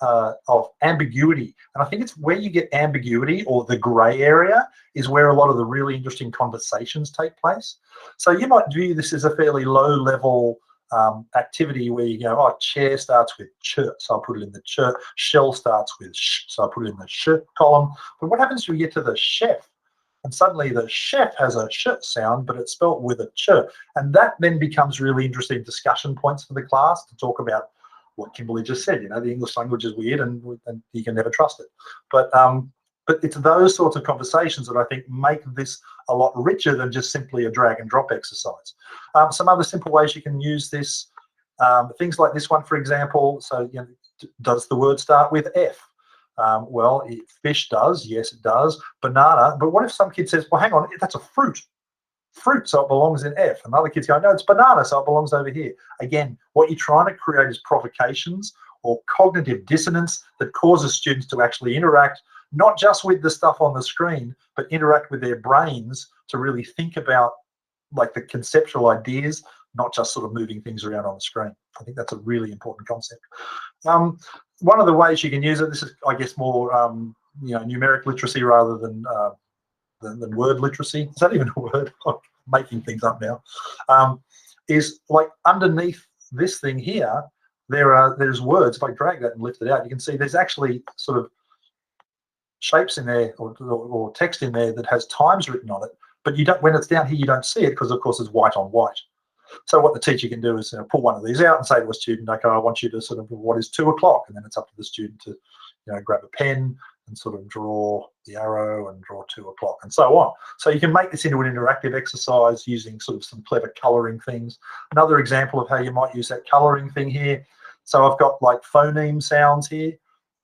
of ambiguity. And I think it's where you get ambiguity, or the gray area, is where a lot of the really interesting conversations take place. So you might view this as a fairly low level activity where you go, oh, chair starts with ch, so I'll put it in the ch. Shell starts with sh, so I'll put it in the sh column. But what happens when we get to the chef? And suddenly the chef has a sh sound, but it's spelt with a ch. And that then becomes really interesting discussion points for the class to talk about what Kimberly just said. You know, the English language is weird and you can never trust it. But it's those sorts of conversations that I think make this a lot richer than just simply a drag and drop exercise. Some other simple ways you can use this, things like this one, for example. So, you know, does the word start with F? Well, fish does. Yes, it does. Banana. But what if some kid says, well, hang on, that's a fruit. Fruit, so it belongs in F. And other kids go, no, it's banana, so it belongs over here. Again, what you're trying to create is provocations or cognitive dissonance that causes students to actually interact, not just with the stuff on the screen, but interact with their brains to really think about like the conceptual ideas, not just sort of moving things around on the screen. I think that's a really important concept. One of the ways you can use it, this is, I guess, more you know, numeric literacy rather than word literacy. Is that even a word? I'm making things up now. Is like underneath this thing here, there's words. If I drag that and lift it out, you can see there's actually sort of shapes in there or text in there that has times written on it. But you don't, when it's down here, you don't see it because, of course, it's white on white. So what the teacher can do is pull one of these out and say to a student, okay, I want you to sort of, what is 2 o'clock? And then it's up to the student to, you know, grab a pen and sort of draw the arrow and draw 2 o'clock and so on. So you can make this into an interactive exercise using sort of some clever colouring things. Another example of how you might use that colouring thing here. So I've got like phoneme sounds here,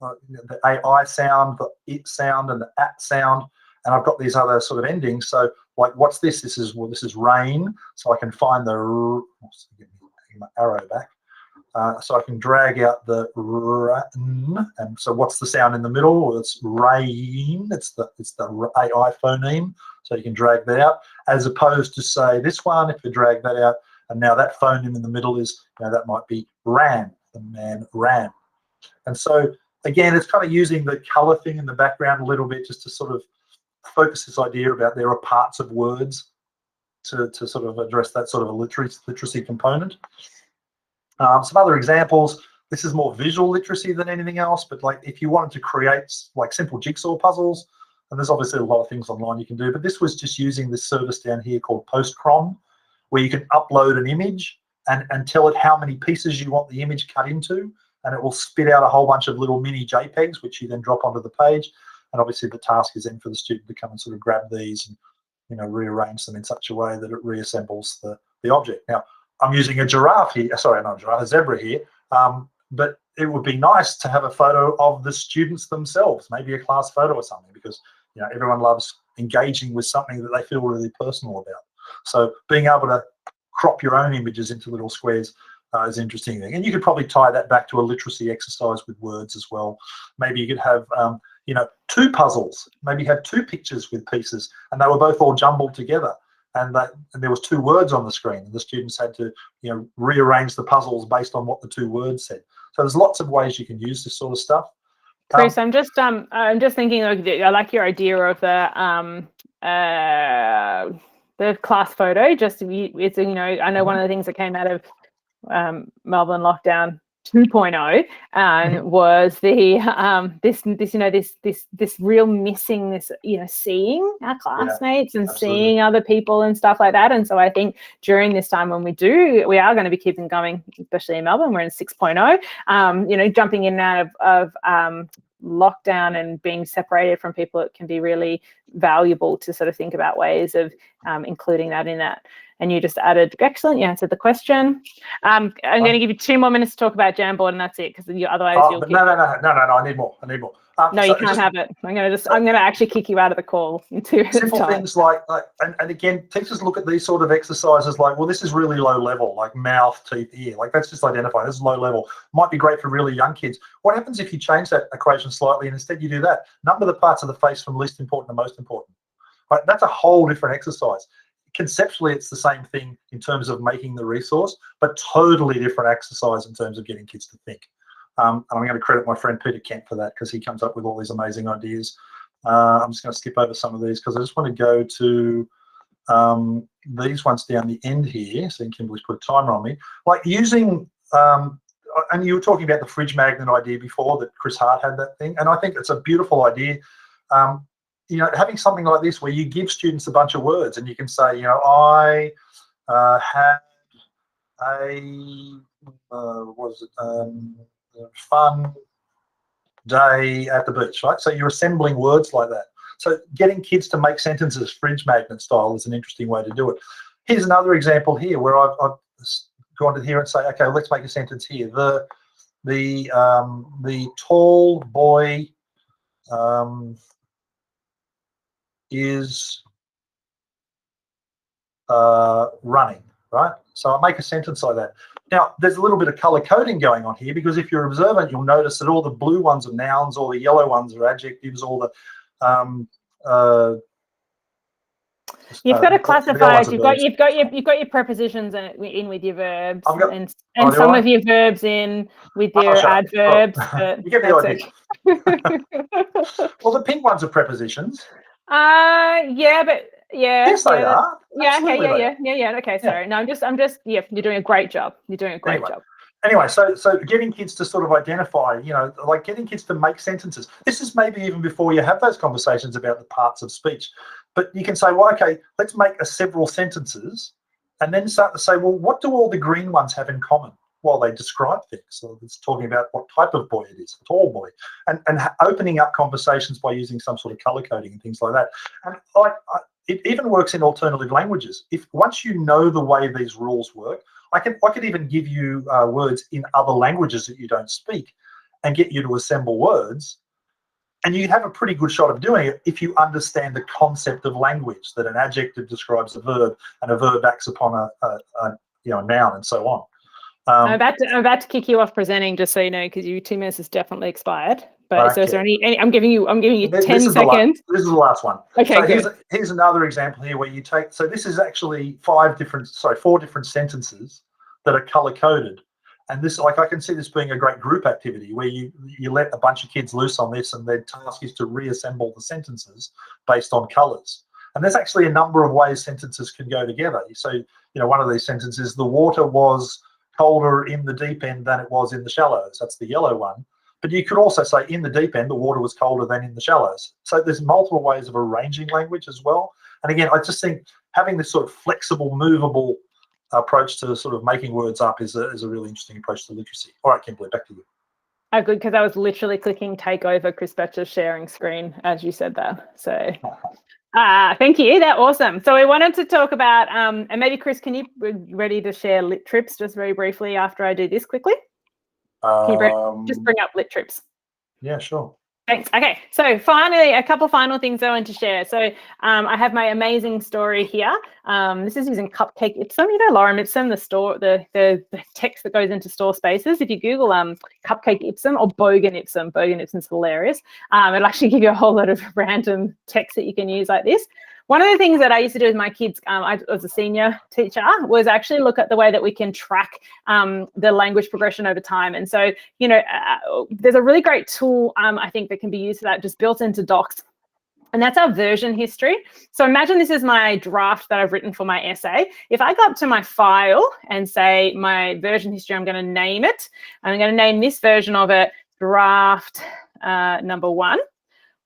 the AI sound, the it sound, and the at sound. And I've got these other sort of endings. So like, what's this? This is, well, this is rain. So I can find the, get my arrow back. So I can drag out the n, and so what's the sound in the middle? Well, it's rain. It's the AI phoneme. So you can drag that out, as opposed to say this one. If you drag that out, and now that phoneme in the middle is, you know, that might be ran. The man ran. And so again, it's kind of using the color thing in the background a little bit just to sort of focus this idea about there are parts of words to sort of address that sort of a literacy component. Some other examples. This is more visual literacy than anything else, but like if you wanted to create like simple jigsaw puzzles, and there's obviously a lot of things online you can do, but this was just using this service down here called Postcron, where you can upload an image and tell it how many pieces you want the image cut into, and it will spit out a whole bunch of little mini JPEGs, which you then drop onto the page. And obviously the task is then for the student to come and sort of grab these and, you know, rearrange them in such a way that it reassembles the object. Now, I'm using a giraffe here, sorry, not a giraffe, a zebra here, but it would be nice to have a photo of the students themselves, maybe a class photo or something, because, you know, everyone loves engaging with something that they feel really personal about. So being able to crop your own images into little squares is an interesting thing. And you could probably tie that back to a literacy exercise with words as well. Maybe you could have, you know, 2 puzzles, maybe have 2 pictures with pieces, and they were both all jumbled together. And there was 2 words on the screen, and the students had to, you know, rearrange the puzzles based on what the 2 words said. So there's lots of ways you can use this sort of stuff. Chris, I'm just thinking, like, I like your idea of the class photo. Just it's, you know, I know one of the things that came out of Melbourne lockdown 2.0 was the this real missing, this, you know, seeing our classmates and seeing other people and stuff like that. And so I think during this time when we are going to be keeping going, especially in Melbourne, we're in 6.0, you know, jumping in and out of lockdown and being separated from people, it can be really valuable to sort of think about ways of including that in that. And you just added, excellent, you answered the question. I'm going to give you 2 more minutes to talk about Jamboard, and that's it, because otherwise you'll no, I need more. No, you can't have it. I'm going to actually kick you out of the call in 2 minutes. Simple things like and again, teachers look at these sort of exercises like, well, this is really low level, like mouth, teeth, ear. Like, that's just identifying. This is low level. Might be great for really young kids. What happens if you change that equation slightly and instead you do that? Number the parts of the face from least important to most important. Right? That's a whole different exercise. Conceptually, it's the same thing in terms of making the resource, but totally different exercise in terms of getting kids to think. And I'm going to credit my friend Peter Kent for that, because he comes up with all these amazing ideas. I'm just going to skip over some of these because I just want to go to these ones down the end here, so Kimberly's put a timer on me, like using, and you were talking about the fridge magnet idea before, that Chris Hart had that thing, and I think it's a beautiful idea. You know, having something like this where you give students a bunch of words and you can say, you know, I had a fun day at the beach, right? So you're assembling words like that. So getting kids to make sentences fridge magnet style is an interesting way to do it. Here's another example here where I've gone to here and say, okay, let's make a sentence here. The tall boy is running, right? So I make a sentence like that. Now, there's a little bit of color coding going on here, because if you're observant, you'll notice that all the blue ones are nouns, all the yellow ones are adjectives, all the you've got to classify it. You've got your prepositions in with your verbs, and some of your verbs in with your adverbs. You get the idea. Well, the pink ones are prepositions. Yeah, but yeah. Yes, they are. Yeah. Okay. Yeah. Okay. Sorry. No, I'm just. Yeah, you're doing a great job. You're doing a great job. Anyway, so getting kids to sort of identify, you know, like getting kids to make sentences. This is maybe even before you have those conversations about the parts of speech. But you can say, well, okay, let's make several sentences, and then start to say, well, what do all the green ones have in common? Well, they describe things. So it's talking about what type of boy it is, a tall boy, and opening up conversations by using some sort of color coding and things like that. And it even works in alternative languages. If once you know the way these rules work, I could even give you words in other languages that you don't speak, and get you to assemble words. And you have a pretty good shot of doing it if you understand the concept of language, that an adjective describes a verb and a verb acts upon a noun, and so on. I'm about to kick you off presenting, just so you know, because your 2 minutes is definitely expired. But so is there any? I'm giving you 10 seconds. This is the last one. Okay, so good. Here's another example here where you take. So this is actually 4 different sentences that are color coded. And this, like, I can see this being a great group activity where you let a bunch of kids loose on this, and their task is to reassemble the sentences based on colors. And there's actually a number of ways sentences can go together. So, you know, one of these sentences, the water was colder in the deep end than it was in the shallows. That's the yellow one. But you could also say in the deep end, the water was colder than in the shallows. So there's multiple ways of arranging language as well. And again, I just think having this sort of flexible, movable approach to sort of making words up is a really interesting approach to literacy. All right, Kimberly, back to you. Oh, good, because I was literally clicking take over Chris Betcher's sharing screen as you said that. So thank you. That's awesome. So we wanted to talk about, and maybe Chris, can you be ready to share lit trips just very briefly after I do this quickly? Can you just bring up lit trips? Yeah, sure. Thanks. Okay, so finally, a couple final things I want to share. So I have my amazing story here. This is using Cupcake Ipsum. You know, Lorem Ipsum, the text that goes into store spaces. If you Google Cupcake Ipsum or Bogan Ipsum's hilarious. It'll actually give you a whole lot of random text that you can use like this. One of the things that I used to do with my kids, I was a senior teacher, was actually look at the way that we can track the language progression over time. And so, you know, there's a really great tool, I think, that can be used for that, just built into Docs. And that's our version history. So imagine this is my draft that I've written for my essay. If I go up to my file and say my version history, I'm going to name it. I'm going to name this version of it draft number 1.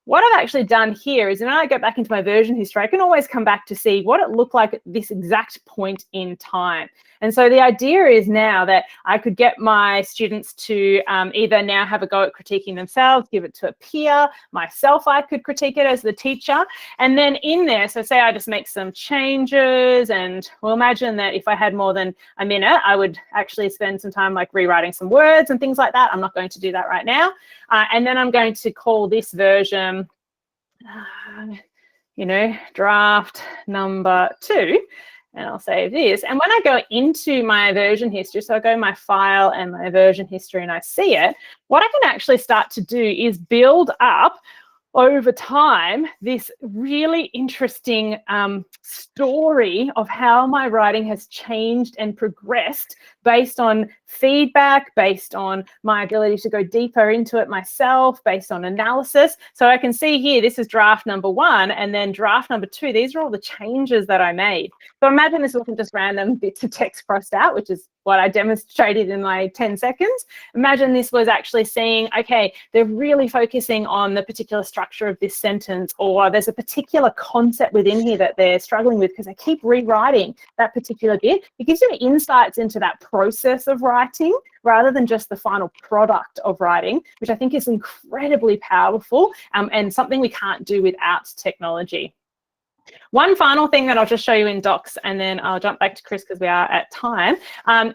What I've actually done here is when I go back into my version history, I can always come back to see what it looked like at this exact point in time. And so the idea is now that I could get my students to either now have a go at critiquing themselves, give it to a peer, myself, I could critique it as the teacher. And then in there, so say I just make some changes, and we'll imagine that if I had more than a minute, I would actually spend some time like rewriting some words and things like that. I'm not going to do that right now. And then I'm going to call this version, you know, draft number 2. And I'll save this. And when I go into my version history, so I go my file and my version history and I see it, what I can actually start to do is build up over time, this really interesting story of how my writing has changed and progressed based on feedback, based on my ability to go deeper into it myself, based on analysis. So I can see here, this is draft number 1, and then draft number 2. These are all the changes that I made. So imagine this wasn't just random bits of text crossed out, which is what I demonstrated in my 10 seconds. Imagine this was actually seeing, okay, they're really focusing on the particular structure of this sentence, or there's a particular concept within here that they're struggling with because they keep rewriting that particular bit. It gives you insights into that process of writing rather than just the final product of writing, which I think is incredibly powerful and something we can't do without technology. One final thing that I'll just show you in Docs, and then I'll jump back to Chris because we are at time,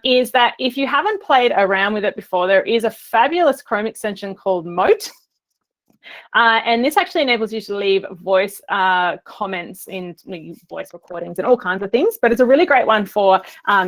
is that if you haven't played around with it before, there is a fabulous Chrome extension called Moat. And this actually enables you to leave voice comments in voice recordings and all kinds of things, but it's a really great one for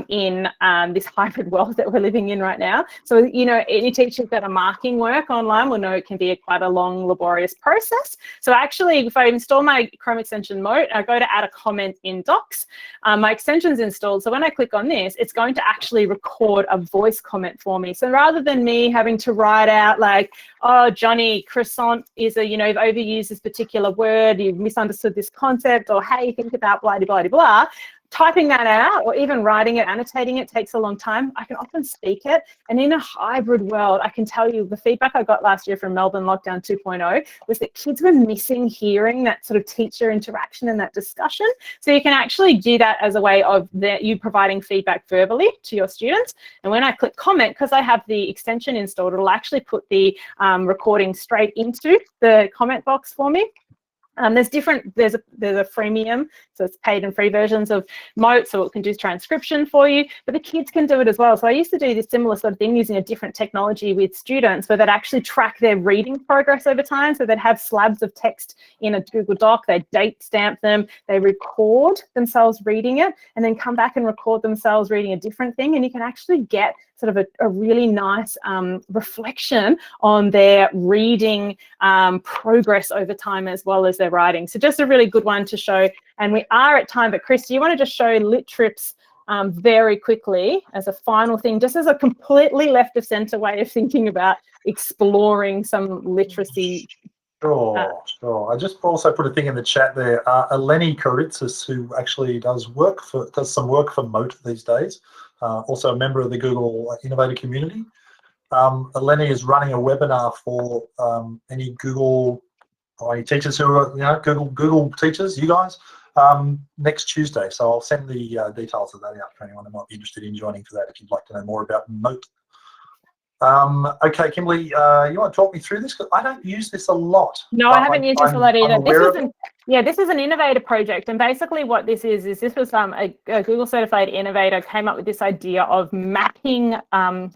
in this hybrid world that we're living in right now. So, you know, any teachers that are marking work online will know it can be quite a long, laborious process. So actually, if I install my Chrome extension Moat, I go to add a comment in Docs, my extension's installed. So when I click on this, it's going to actually record a voice comment for me. So rather than me having to write out like, oh, Johnny, croissant is a, you know, you've overused this particular word, you've misunderstood this concept, or hey, think about blah, blah, blah, blah. Typing that out or even writing it, annotating it takes a long time. I can often speak it. And in a hybrid world, I can tell you the feedback I got last year from Melbourne Lockdown 2.0 was that kids were missing hearing that sort of teacher interaction and that discussion. So you can actually do that as a way of you providing feedback verbally to your students. And when I click comment, because I have the extension installed, it'll actually put the recording straight into the comment box for me. There's a freemium, so it's paid and free versions of Moat, so it can do transcription for you, but the kids can do it as well. So I used to do this similar sort of thing using a different technology with students where they'd actually track their reading progress over time. So they'd have slabs of text in a Google Doc, they date stamp them, they record themselves reading it, and then come back and record themselves reading a different thing. And you can actually get sort of a really nice reflection on their reading progress over time as well as their writing. So just a really good one to show. And we are at time, but Chris, do you want to just show Lit Trips very quickly as a final thing, just as a completely left of center way of thinking about exploring some literacy? Sure. I just also put a thing in the chat there. Eleni Karitzis, who actually does some work for Moat these days, also a member of the Google Innovator community. Eleni is running a webinar for any Google or any teachers who are, you know, Google teachers, you guys, next Tuesday. So I'll send the details of that out for anyone who might be interested in joining for that if you'd like to know more about Moat. Okay, Kimberly, you want to talk me through this? Because I don't use this a lot. No, I haven't used this a lot either. This is an innovator project, and basically what this is this was a Google certified innovator came up with this idea of mapping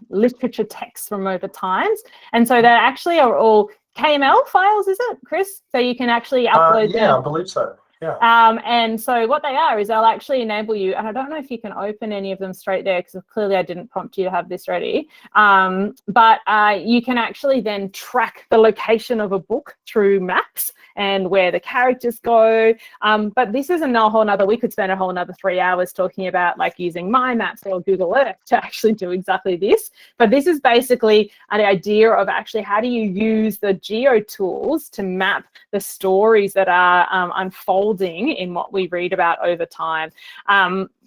literature texts from over times, and so they actually are all KML files, is it, Chris? So you can actually upload them. Yeah, I believe so. Yeah. And so what they are is they'll actually enable you, and I don't know if you can open any of them straight there because clearly I didn't prompt you to have this ready, but you can actually then track the location of a book through maps and where the characters go. But this isn't a whole nother, we could spend a whole nother 3 hours talking about like using My Maps or Google Earth to actually do exactly this. But this is basically an idea of actually how do you use the geo tools to map the stories that are unfolding in what we read about over time.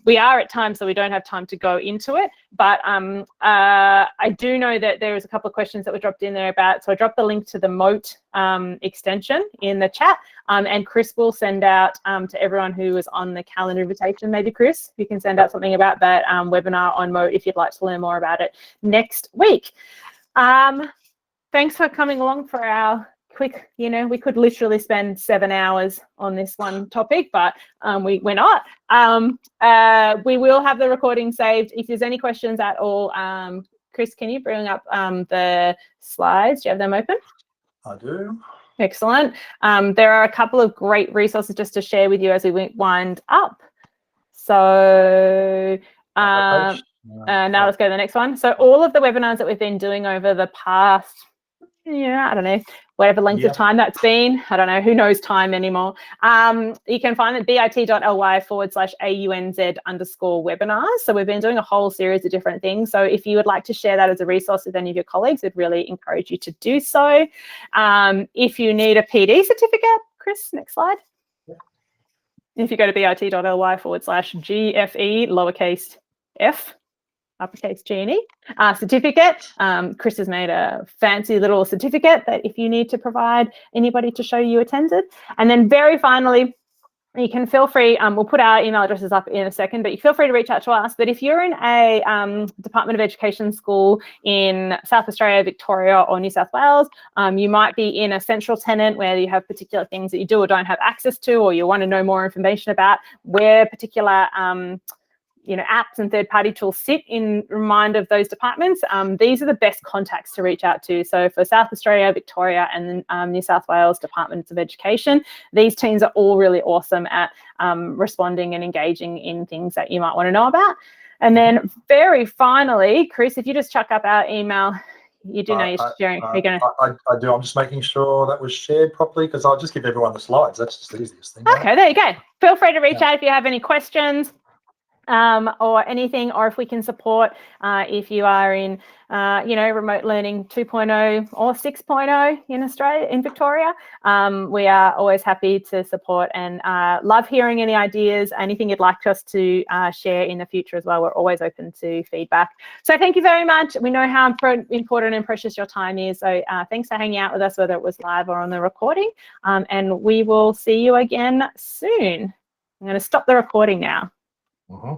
We are at time, so we don't have time to go into it, but I do know that there was a couple of questions that were dropped in there about, so I dropped the link to the Moat extension in the chat, and Chris will send out to everyone who was on the calendar invitation, maybe Chris, you can send out something about that webinar on Moat if you'd like to learn more about it next week. Thanks for coming along for our quick, you know, we could literally spend 7 hours on this one topic, but we're not. We will have the recording saved. If there's any questions at all, Chris, can you bring up the slides? Do you have them open? I do. Excellent. There are a couple of great resources just to share with you as we wind up. So now let's go to the next one. So all of the webinars that we've been doing over the past yeah, I don't know, whatever length of time that's been. I don't know, who knows time anymore. You can find it bit.ly/AUNZ_webinars. So we've been doing a whole series of different things. So if you would like to share that as a resource with any of your colleagues, we'd really encourage you to do so. If you need a PD certificate, Chris, next slide. If you go to bit.ly/GFE lowercase f, uppercase G&E, certificate. Chris has made a fancy little certificate that if you need to provide anybody to show you attended. And then very finally, you can feel free, we'll put our email addresses up in a second, but you feel free to reach out to us. But if you're in a Department of Education school in South Australia, Victoria or New South Wales, you might be in a central tenant where you have particular things that you do or don't have access to, or you want to know more information about where particular apps and third-party tools sit in mind of those departments. These are the best contacts to reach out to. So for South Australia, Victoria and New South Wales Departments of Education, these teams are all really awesome at responding and engaging in things that you might want to know about. And then very finally, Chris, if you just chuck up our email, you do know you're sharing. I do. I'm just making sure that was shared properly, because I'll just give everyone the slides. That's just the easiest thing. Okay, there you go. Feel free to reach out if you have any questions. Or anything, or if we can support, if you are in, remote learning 2.0 or 6.0 in Australia, in Victoria, we are always happy to support and love hearing any ideas, anything you'd like us to share in the future as well. We're always open to feedback. So thank you very much. We know how important and precious your time is. So thanks for hanging out with us, whether it was live or on the recording. And we will see you again soon. I'm going to stop the recording now. Mm-hmm.